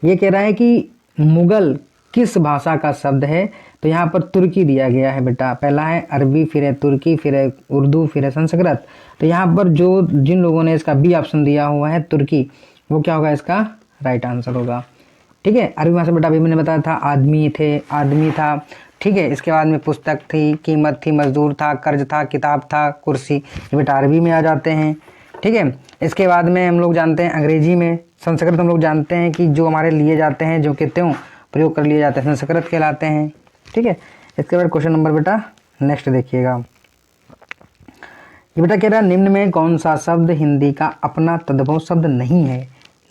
[SPEAKER 1] ये कह रहा है कि मुगल किस भाषा का शब्द है? तो यहाँ पर तुर्की दिया गया है बेटा। पहला है अरबी, फिर है तुर्की, फिर है उर्दू, फिर है संस्कृत। तो यहाँ पर जो जिन लोगों ने इसका बी ऑप्शन दिया हुआ है तुर्की, वो क्या होगा? इसका राइट आंसर होगा। ठीक है। अरबी भाषा बेटा अभी मैंने बताया था, आदमी थे, आदमी था। ठीक है। इसके बाद में पुस्तक थी, कीमत थी, मजदूर था, कर्ज था, किताब था, कुर्सी, ये बेटा अरबी में आ जाते हैं। ठीक है। इसके बाद में हम लोग जानते हैं अंग्रेजी में, संस्कृत हम लोग जानते हैं कि जो हमारे लिए जाते हैं, जो कि त्यों प्रयोग कर लिए जाते हैं, संस्कृत कहलाते हैं। ठीक है। इसके बाद क्वेश्चन नंबर बेटा नेक्स्ट देखिएगा। ये बेटा कह रहा है निम्न में कौन सा शब्द हिंदी का अपना तद्भव शब्द नहीं है?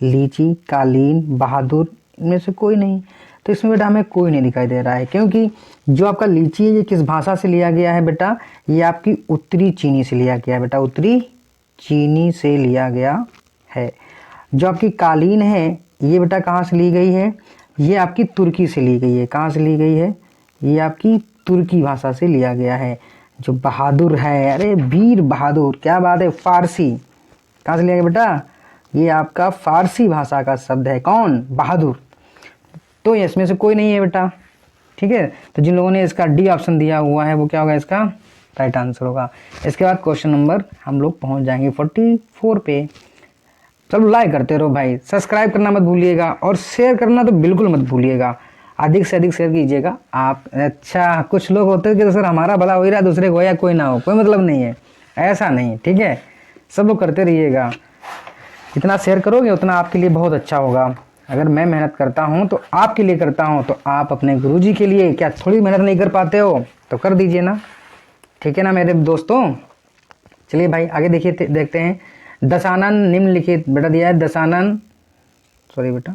[SPEAKER 1] लीची, कालीन, बहादुर, इनमें से कोई नहीं। तो इसमें बेटा हमें कोई नहीं दिखाई दे रहा है, क्योंकि जो आपका लीची है ये किस भाषा से लिया गया है बेटा? ये आपकी उत्तरी चीनी से लिया गया है बेटा, उत्तरी चीनी से लिया गया है। जो आपकी कालीन है ये बेटा कहाँ से ली गई है? ये आपकी तुर्की से ली गई है। कहाँ से ली गई है? ये आपकी तुर्की भाषा से लिया गया है। जो बहादुर है, अरे वीर बहादुर, क्या बात है, फारसी। कहाँ से लिया गया बेटा? ये आपका फारसी भाषा का शब्द है। कौन? बहादुर। तो इसमें से कोई नहीं है बेटा, ठीक है। तो जिन लोगों ने इसका डी ऑप्शन दिया हुआ है वो क्या होगा? इसका राइट आंसर होगा। इसके बाद क्वेश्चन नंबर हम लोग पहुंच जाएंगे 44 पे। चलो लाइक करते रहो भाई, सब्सक्राइब करना मत भूलिएगा और शेयर करना तो बिल्कुल मत भूलिएगा, अधिक से अधिक शेयर कीजिएगा आप। अच्छा, कुछ लोग होते हैं कि सर हमारा भला हो ही रहा है, दूसरे को या कोई ना हो, कोई मतलब नहीं है, ऐसा नहीं, ठीक है। सब लोग करते रहिएगा, जितना शेयर करोगे उतना आपके लिए बहुत अच्छा होगा। अगर मैं मेहनत करता हूँ तो आपके लिए करता हूँ, तो आप अपने गुरुजी के लिए क्या थोड़ी मेहनत नहीं कर पाते हो? तो कर दीजिए ना, ठीक है ना मेरे दोस्तों। चलिए भाई आगे देखिए, देखते हैं। दशानन निम्नलिखित, बेटा दिया है दशानन, सॉरी बेटा,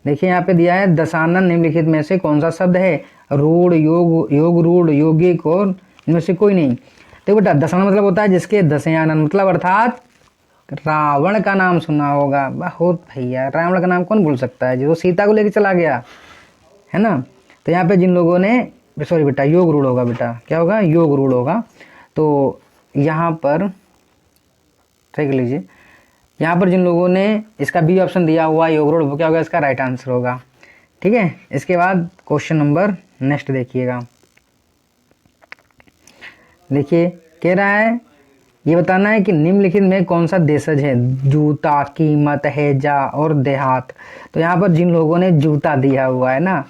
[SPEAKER 1] देखिए यहाँ पे दिया है दशानन निम्नलिखित में से कौन सा शब्द है? रूढ़, योग, योग रूढ़, योगिक और इनमें से कोई नहीं। तो बेटा दशानन मतलब होता है जिसके दशयानन, मतलब अर्थात रावण का नाम सुना होगा। बहुत भैया, रावण का नाम कौन भूल सकता है, जो सीता को लेकर चला गया है ना। तो यहाँ पे जिन लोगों ने, सॉरी बेटा योग रूढ़ होगा बेटा, क्या होगा? योग रूढ़ होगा। तो यहाँ पर देख लीजिए, यहाँ पर जिन लोगों ने इसका बी ऑप्शन दिया हुआ योग रूढ़, वो क्या होगा? इसका राइट आंसर होगा, ठीक है। इसके बाद क्वेश्चन नंबर नेक्स्ट देखिएगा। देखिए कह रहा है ये बताना है कि निम्नलिखित में कौन सा देशज है? जूता, कीमत, हैजा और देहात। तो यहाँ पर जिन लोगों ने जूता दिया हुआ है ना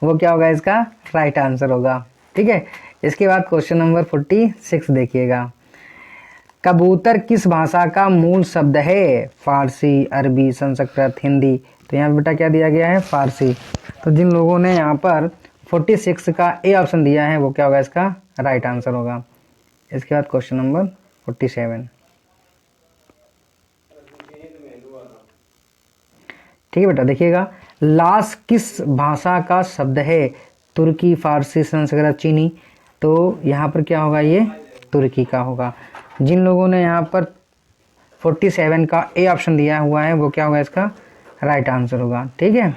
[SPEAKER 1] वो क्या होगा? इसका राइट आंसर होगा, ठीक है। इसके बाद क्वेश्चन नंबर 46 देखिएगा। कबूतर किस भाषा का मूल शब्द है? फारसी, अरबी, संस्कृत, हिंदी। तो यहाँ पे बेटा क्या दिया गया है? फारसी। तो जिन लोगों ने यहाँ पर 46 का ए ऑप्शन दिया है वो क्या होगा? इसका राइट आंसर होगा। इसके बाद क्वेश्चन नंबर 47, ठीक है बेटा, देखिएगा। लाश किस भाषा का शब्द है? तुर्की, फारसी, संस्कृत, चीनी। तो यहाँ पर क्या होगा? ये तुर्की का होगा। जिन लोगों ने यहाँ पर 47 का ए ऑप्शन दिया हुआ है वो क्या होगा? इसका राइट आंसर होगा, ठीक है।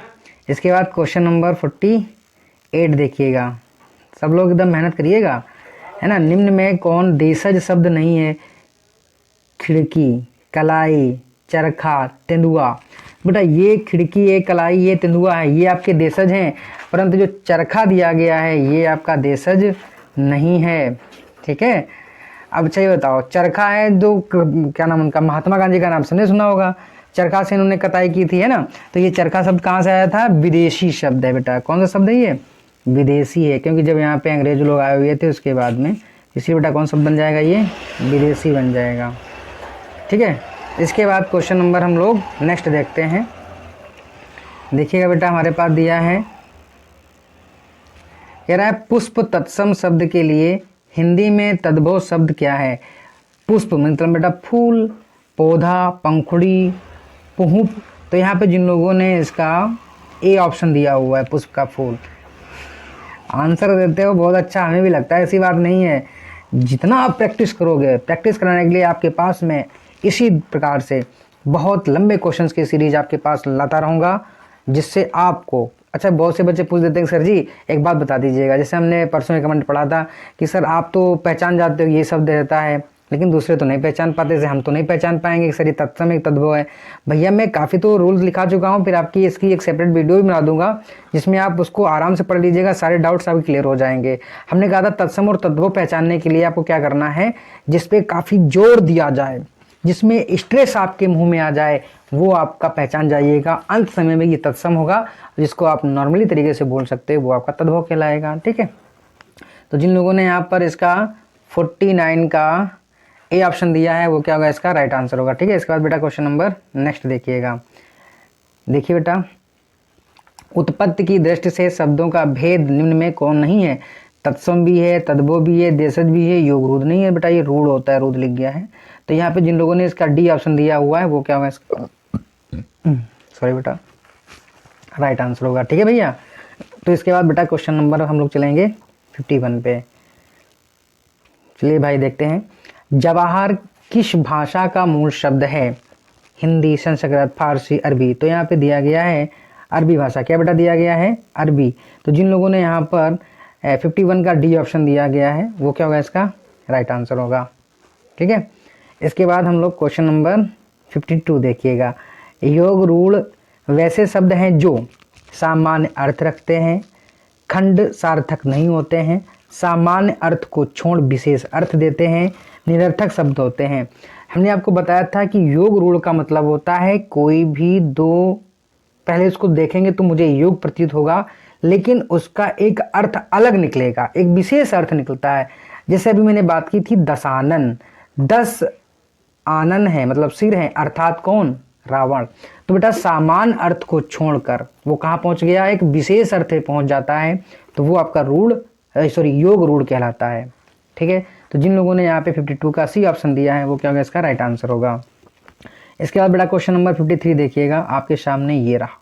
[SPEAKER 1] इसके बाद क्वेश्चन नंबर 48 देखिएगा, सब लोग एकदम मेहनत करिएगा, है ना। निम्न में कौन देशज शब्द नहीं है? खिड़की, कलाई, चरखा, तेंदुआ। बेटा ये खिड़की, ये कलाई, ये तेंदुआ है, ये आपके देशज हैं, परंतु जो चरखा दिया गया है ये आपका देशज नहीं है, ठीक है। अब अच्छा ये बताओ, चरखा है जो क्या नाम उनका, महात्मा गांधी का नाम सुने सुना होगा, चरखा से इन्होंने कताई की थी, है ना। तो ये चरखा शब्द कहाँ से आया था? विदेशी शब्द है बेटा। कौन सा शब्द है ये? विदेशी है, क्योंकि जब यहाँ पे अंग्रेज लोग आए हुए थे उसके बाद में, इसलिए बेटा कौन शब्द बन जाएगा? ये विदेशी बन जाएगा, ठीक है। इसके बाद क्वेश्चन नंबर हम लोग नेक्स्ट देखते हैं। देखिएगा बेटा हमारे पास दिया है, कह रहा है पुष्प तत्सम शब्द के लिए हिंदी में तद्भव शब्द क्या है? पुष्प मतलब बेटा फूल, पौधा, पंखुड़ी, पुष्प। तो यहाँ पे जिन लोगों ने इसका ए ऑप्शन दिया हुआ है पुष्प का फूल, आंसर देते हो बहुत अच्छा, हमें भी लगता है, ऐसी बात नहीं है। जितना आप प्रैक्टिस करोगे, प्रैक्टिस कराने के लिए आपके पास में इसी प्रकार से बहुत लंबे क्वेश्चंस की सीरीज आपके पास लाता रहूँगा, जिससे आपको, अच्छा बहुत से बच्चे पूछ देते हैं सर जी एक बात बता दीजिएगा, जैसे हमने परसों एक कमेंट पढ़ा था कि सर आप तो पहचान जाते हो ये शब्द रहता है, लेकिन दूसरे तो नहीं पहचान पाते, जैसे हम तो नहीं पहचान पाएंगे कि सर ये तत्सम एक तद्भव है। भैया मैं काफ़ी तो रूल्स लिखा चुका हूँ, फिर आपकी इसकी एक सेपरेट वीडियो भी बना दूंगा जिसमें आप उसको आराम से पढ़ लीजिएगा, सारे डाउट्स आपके क्लियर हो जाएंगे। हमने कहा था तत्सम और तद्भव पहचानने के लिए आपको क्या करना है, जिसपे काफ़ी जोर दिया जाए, जिसमें स्ट्रेस आपके मुंह में आ जाए, वो आपका पहचान जाइएगा। अंत समय में ये तत्सम होगा, जिसको आप नॉर्मली तरीके से बोल सकते हैं, वो आपका तद्भव कहलाएगा, ठीक है। तो जिन लोगों ने यहाँ पर इसका 49 का ए ऑप्शन दिया है वो क्या होगा? इसका राइट आंसर होगा, ठीक है। इसके बाद बेटा क्वेश्चन नंबर नेक्स्ट देखिएगा। देखिए बेटा उत्पत्ति की दृष्टि से शब्दों का भेद निम्न में कौन नहीं है? तत्सम भी है, तद्भव भी है, देशज भी है, योग रूढ़ नहीं है। बेटा ये रूढ़ होता है, रूढ़ लिख गया है। तो यहाँ पे जिन लोगों ने इसका डी ऑप्शन दिया हुआ है वो क्या होगा इसका, सॉरी बेटा, राइट आंसर होगा। ठीक है भैया। तो इसके बाद बेटा क्वेश्चन नंबर हम लोग चलेंगे 51 पे। चलिए भाई देखते हैं, जवाहर किस भाषा का मूल शब्द है? हिंदी, संस्कृत, फारसी, अरबी। तो यहाँ पे दिया गया है अरबी भाषा। क्या बेटा दिया गया है? अरबी। तो जिन लोगों ने यहाँ पर 51 का डी ऑप्शन दिया गया है वो क्या होगा इसका, राइट आंसर होगा। ठीक है। इसके बाद हम लोग क्वेश्चन नंबर 52 देखिएगा। योग रूढ़ वैसे शब्द हैं जो सामान्य अर्थ रखते हैं, खंड सार्थक नहीं होते हैं, सामान्य अर्थ को छोड़ विशेष अर्थ देते हैं, निरर्थक शब्द होते हैं। हमने आपको बताया था कि योग रूढ़ का मतलब होता है कोई भी दो, पहले इसको देखेंगे तो मुझे योग प्रतीत होगा, लेकिन उसका एक अर्थ अलग निकलेगा, एक विशेष अर्थ निकलता है। जैसे अभी मैंने बात की थी दशानन, 10 आनन है मतलब सिर है, अर्थात कौन? रावण। तो बेटा सामान्य अर्थ को छोड़कर वो कहाँ पहुंच गया, एक विशेष अर्थ पे पहुंच जाता है, तो वो आपका रूढ़ योग रूढ़ कहलाता है। ठीक है। तो जिन लोगों ने यहाँ पे 52 का सी ऑप्शन दिया है वो क्या होगा इसका, राइट आंसर होगा। इसके बाद बेटा क्वेश्चन नंबर 53 देखिएगा, आपके सामने ये रहा।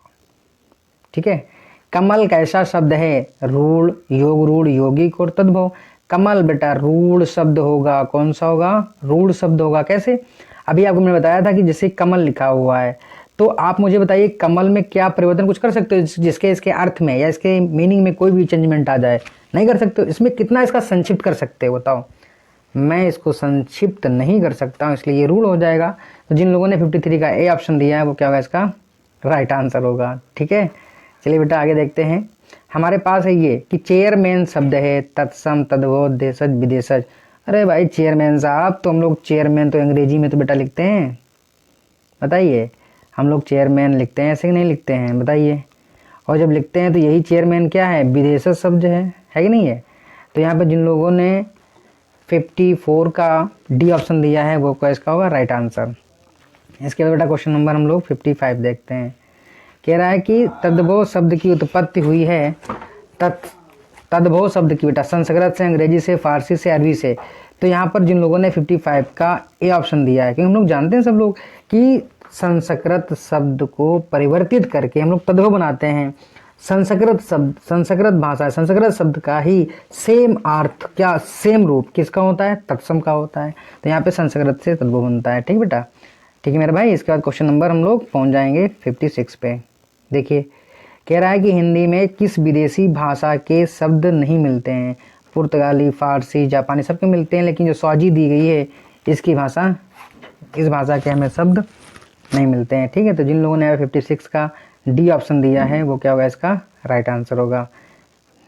[SPEAKER 1] ठीक है। कमल कैसा शब्द है? रूढ़, योग रूढ़, यौगिक और तद्भव। कमल बेटा रूढ़ शब्द होगा। कौन सा होगा? रूढ़ शब्द होगा। कैसे? अभी आपको मैंने बताया था कि जैसे कमल लिखा हुआ है, तो आप मुझे बताइए कमल में क्या परिवर्तन कुछ कर सकते हो जिसके इसके अर्थ में या इसके मीनिंग में कोई भी चेंजमेंट आ जाए? नहीं कर सकते हो। इसमें कितना इसका संक्षिप्त कर सकते हो बताओ? मैं इसको संक्षिप्त नहीं कर सकता हूँ, इसलिए ये रूढ़ हो जाएगा। तो जिन लोगों ने 53 का ए ऑप्शन दिया है वो क्या होगा इसका, राइट आंसर होगा। ठीक है। चलिए बेटा आगे देखते हैं। हमारे पास है ये कि चेयरमैन शब्द है, तत्सम, तद्भव, देशज, विदेशज। अरे भाई चेयरमैन साहब, तो हम लोग चेयरमैन तो अंग्रेजी में तो बेटा लिखते हैं, बताइए। हम लोग चेयरमैन लिखते हैं, ऐसे नहीं लिखते हैं, बताइए। और जब लिखते हैं तो यही चेयरमैन क्या है, विदेशज शब्द है कि नहीं है? तो यहाँ पर जिन लोगों ने 54 का डी ऑप्शन दिया है वो क्या इसका होगा, राइट आंसर। इसके बाद बेटा क्वेश्चन नंबर हम लोग 55 देखते हैं। कह रहा है कि तद्भव शब्द की उत्पत्ति हुई है, तद्भव शब्द की बेटा संस्कृत से, अंग्रेजी से, फारसी से, अरबी से। तो यहाँ पर जिन लोगों ने 55 का ए ऑप्शन दिया है, क्योंकि हम लोग जानते हैं सब लोग कि संस्कृत शब्द को परिवर्तित करके हम लोग तद्भव बनाते हैं। संस्कृत शब्द, संस्कृत भाषा, संस्कृत शब्द का ही सेम अर्थ क्या, सेम रूप किसका होता है, तत्सम का होता है। तो यहाँ पे संस्कृत से तद्भव बनता है। ठीक बेटा, ठीक है मेरे भाई। इसके बाद क्वेश्चन नंबर हम लोग पहुँच जाएंगे 56 पे। देखिए कह रहा है कि हिंदी में किस विदेशी भाषा के शब्द नहीं मिलते हैं? पुर्तगाली, फारसी, जापानी सबके मिलते हैं, लेकिन जो सौजी दी गई है इसकी भाषा, इस भाषा के हमें शब्द नहीं मिलते हैं। ठीक है। तो जिन लोगों ने 56 का डी ऑप्शन दिया है वो क्या होगा इसका, राइट आंसर होगा।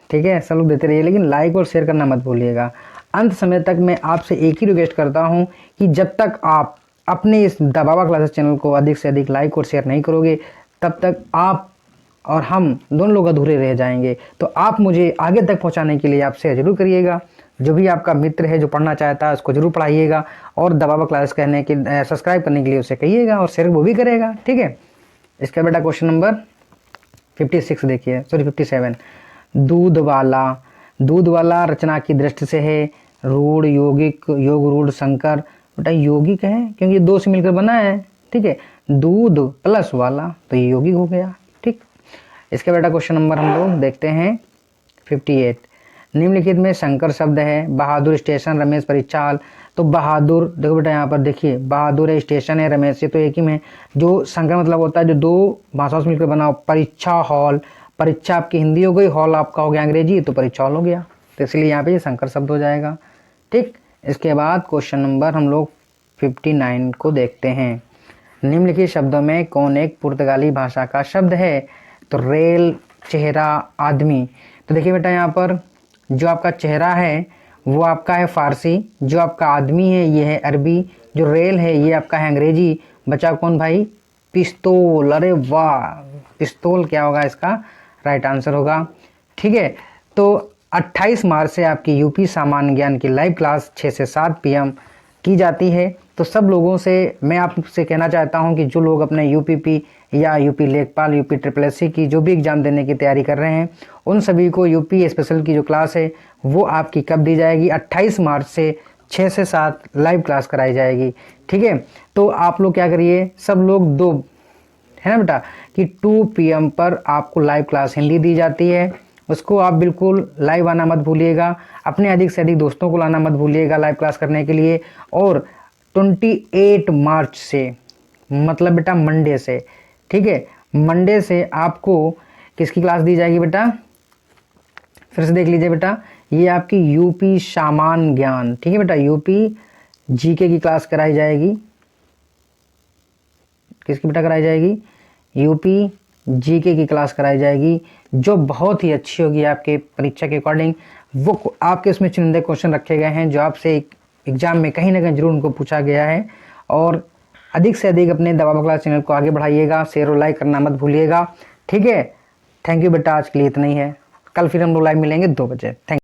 [SPEAKER 1] ठीक है। सब लोग देते रहिए, लेकिन लाइक और शेयर करना मत भूलिएगा। अंत समय तक मैं आपसे एक ही रिक्वेस्ट करता हूँ कि जब तक आप अपने इस द बाबा क्लासेस चैनल को अधिक से अधिक लाइक और शेयर नहीं करोगे तब तक आप और हम दोनों लोग अधूरे रह जाएंगे। तो आप मुझे आगे तक पहुंचाने के लिए आप शेयर जरूर करिएगा। जो भी आपका मित्र है जो पढ़ना चाहता है उसको जरूर पढ़ाइएगा, और द बाबा क्लासेस कहने के सब्सक्राइब करने के लिए उसे कहिएगा और शेयर वो भी करेगा। ठीक है। इसका बेटा क्वेश्चन नंबर 56 देखिए, सॉरी 57। दूध वाला, दूध वाला रचना की दृष्टि से है रूढ़, यौगिक, योग रूढ़, संकर। बेटा यौगिक है क्योंकि ये दो से मिलकर बना है। ठीक है। दूध प्लस वाला तो ये यौगिक हो गया। ठीक। इसके बेटा क्वेश्चन नंबर हम लोग देखते हैं 58। निम्नलिखित में संकर शब्द है, बहादुर, स्टेशन, रमेश, परीक्षा हॉल। तो बहादुर देखो बेटा यहाँ पर देखिए, बहादुर है, स्टेशन है, रमेश, ये तो एक ही में। जो संकर मतलब होता है जो दो भाषाओं से मिलकर बना। परीक्षा हॉल, परीक्षा आपकी हिंदी हो गई, हॉल आपका हो गया अंग्रेजी, तो परीक्षा हॉल हो गया। तो इसलिए यहाँ पे ये संकर शब्द हो जाएगा। ठीक। इसके बाद क्वेश्चन नंबर हम लोग 59 को देखते हैं। निम्नलिखित शब्दों में कौन एक पुर्तगाली भाषा का शब्द है? तो रेल, चेहरा, आदमी। तो देखिए बेटा यहाँ पर जो आपका चेहरा है वो आपका है फारसी, जो आपका आदमी है ये है अरबी, जो रेल है ये आपका है अंग्रेजी। बचा कौन भाई? पिस्तौल। अरे वाह, पिस्तौल क्या होगा इसका, राइट आंसर होगा। ठीक है। तो 28 मार्च से आपकी यूपी सामान्य ज्ञान की लाइव क्लास 6 से 7 PM की जाती है। तो सब लोगों से मैं आपसे कहना चाहता हूं कि जो लोग अपने यूपीपी या यूपी लेखपाल, यूपी SSSC की जो भी एग्ज़ाम देने की तैयारी कर रहे हैं, उन सभी को यूपी स्पेशल की जो क्लास है वो आपकी कब दी जाएगी, 28 मार्च से 6 से 7 लाइव क्लास कराई जाएगी। ठीक है, तो आप लोग क्या करिए, सब लोग 2 है ना बेटा कि 2 PM पर आपको लाइव क्लास हिंदी दी जाती है, उसको आप बिल्कुल लाइव आना मत भूलिएगा। अपने अधिक से अधिक दोस्तों को लाना मत भूलिएगा लाइव क्लास करने के लिए। और 28 मार्च से, मतलब बेटा मंडे से, ठीक है, मंडे से आपको किसकी क्लास दी जाएगी बेटा, फिर से देख लीजिए बेटा, ये आपकी यूपी सामान्य ज्ञान, ठीक है बेटा, यूपी GK की क्लास कराई जाएगी। किसकी बेटा कराई जाएगी, यूपी GK की क्लास कराई जाएगी, जो बहुत ही अच्छी होगी आपके परीक्षा के अकॉर्डिंग। वो आपके उसमें चुनिंदा क्वेश्चन रखे गए हैं जो आपसे एग्जाम में कहीं ना कहीं जरूर उनको पूछा गया है। और अधिक से अधिक अपने द बाबा क्लास चैनल को आगे बढ़ाइएगा, शेयर और लाइक करना मत भूलिएगा। ठीक है, थैंक यू बेटा, आज के लिए इतना ही है। कल फिर हम लोग लाइव मिलेंगे 2 बजे। थैंक